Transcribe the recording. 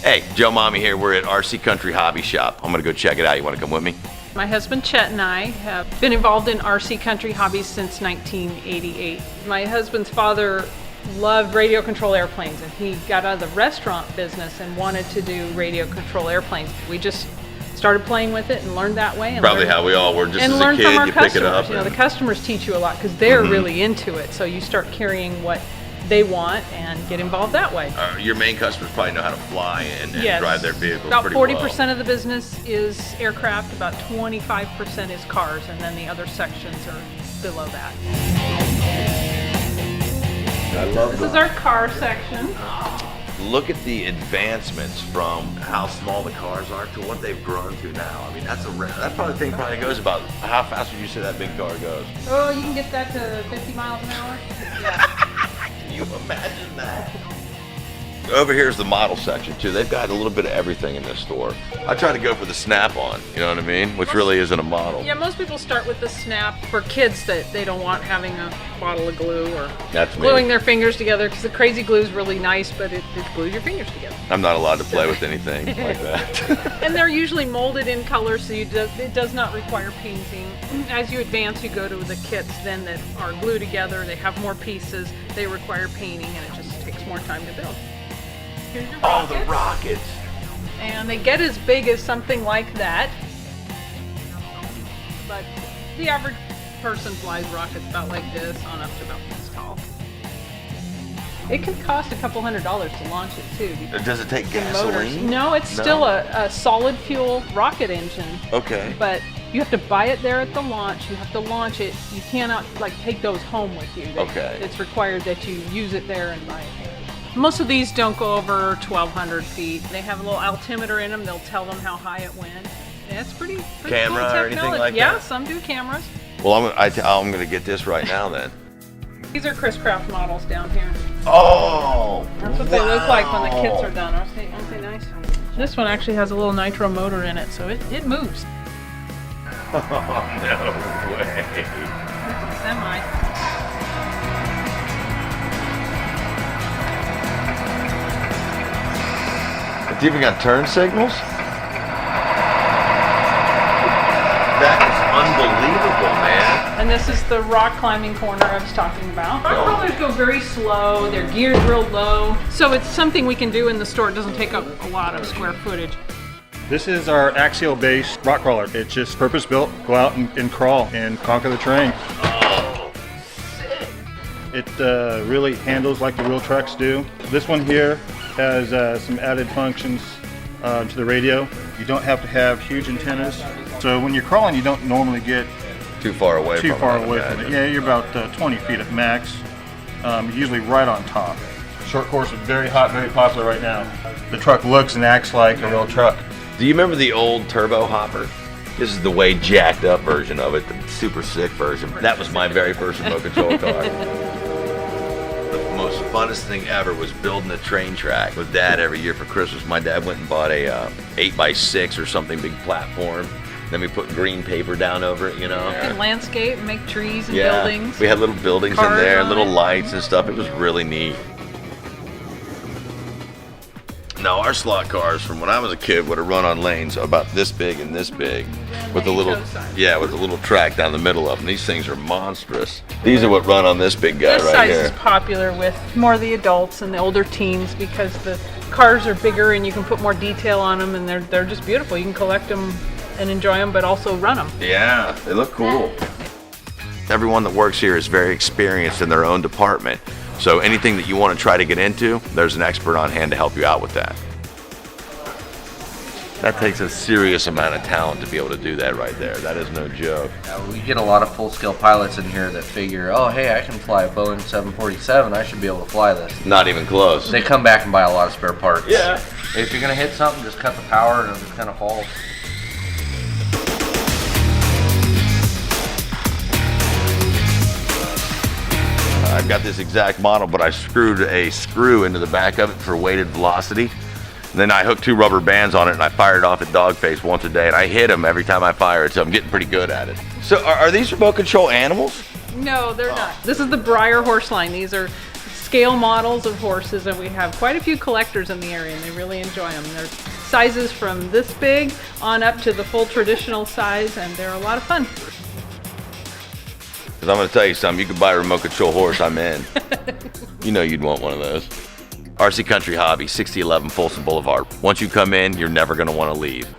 Hey, Joe Mommy here. We're at RC Country Hobby Shop. I'm gonna go check it out. You wanna come with me? My husband Chet and I have been involved in RC Country Hobbies since 1988. My husband's father loved radio control airplanes, and he got out of the restaurant business and wanted to do radio control airplanes. We just started playing with it and learned that way. And Probably how we all were just as a kid. You pick it up. You know, the customers teach you a lot because they're really into it. So you start carrying what they want and get involved that way. Your main customers probably know how to fly and Yes. drive their vehicles About pretty 40% well. of the business is aircraft, about 25% is cars, and then the other sections are below that. I love This is our car section. Look at the advancements from how small the cars are to what they've grown to now. I mean, that's probably the thing probably goes about how fast would you say that big car goes? Oh, you can get that to 50 miles an hour? Yeah. Can you imagine that? Over here's the model section too. They've got a little bit of everything in this store. I try to go for the snap-on, you know what I mean? Which really isn't a model. Yeah, most people start with the snap for kids that they don't want having a bottle of glue or gluing their fingers together, because the crazy glue is really nice, but it glues your fingers together. I'm not allowed to play with anything like that. And they're usually molded in color, so it does not require painting. As you advance, you go to the kits then that are glued together. They have more pieces. They require painting, and it just takes more time to build. Here's your rockets. Oh, the rockets. And they get as big as something like that. But the average person flies rockets about like this on up to about this tall. It can cost a couple $100 to launch it too. Does it take The motors. gasoline? No, it's still a solid fuel rocket engine. Okay. But you have to buy it there at the launch. You have to launch it. You cannot like take those home with you. Okay. It's required that you use it there and buy it there. Most of these don't go over 1,200 feet. They have a little altimeter in them. They'll tell them how high it went. Yeah, it's pretty Camera cool or anything like yeah, that? some do cameras. Well, I'm going to get this right now then. These are Chris Craft models down here. Oh! That's what they look like when the kits are done. Aren't they nice? This one actually has a little nitro motor in it, so it moves. Oh, no way. It's a semi. It's even got turn signals? That is unbelievable, man. And this is the rock climbing corner I was talking about. Rock crawlers go very slow. They're geared real low. So it's something we can do in the store. It doesn't take up a lot of square footage. This is our axial-based rock crawler. It's just purpose-built. Go out and crawl and conquer the terrain. Oh, sick. It really handles like the real trucks do. This one here has some added functions to the radio. You don't have to have huge antennas. So when you're crawling, you don't normally get Too far away too from far it. away from it. Yeah, you're about 20 feet at max. Usually right on top. Short course is very hot, very popular right now. The truck looks and acts like a real truck. Do you remember the old turbo hopper? This is the way jacked up version of it, the super sick version. That was my very first remote control car. The most funnest thing ever was building a train track with Dad every year for Christmas. My dad went and bought a 8x6 or something, big platform. Then we put green paper down over it, you know. And landscape, make trees and Yeah, buildings. we had little buildings in Cars there, on little it. lights and stuff. It was really neat. No, our slot cars from when I was a kid would have run on lanes about this big and this big, with a little, with a little track down the middle of them. These things are monstrous. These are what run on this big guy This right size here. is popular with more the adults and the older teens because the cars are bigger and you can put more detail on them, and they're just beautiful. You can collect them and enjoy them, but also run them. Yeah, they look cool. Everyone that works here is very experienced in their own department. So anything that you want to try to get into, there's an expert on hand to help you out with that. That takes a serious amount of talent to be able to do that right there. That is no joke. We get a lot of full-scale pilots in here that figure, oh, hey, I can fly a Boeing 747. I should be able to fly this. Not even close. They come back and buy a lot of spare parts. Yeah. If you're going to hit something, just cut the power and it just kind of falls. I've got this exact model, but I screwed a screw into the back of it for weighted velocity. And then I hooked 2 rubber bands on it and I fired it off at Dogface once a day, and I hit him every time I fire it, so I'm getting pretty good at it. So are these remote control animals? No, they're not. This is the Breyer horse line. These are scale models of horses, and we have quite a few collectors in the area, and they really enjoy them. There's sizes from this big on up to the full traditional size, and they're a lot of fun. Because I'm going to tell you something, you could buy a remote control horse, I'm in. You know you'd want one of those. RC Country Hobby, 6011 Folsom Boulevard. Once you come in, you're never going to want to leave.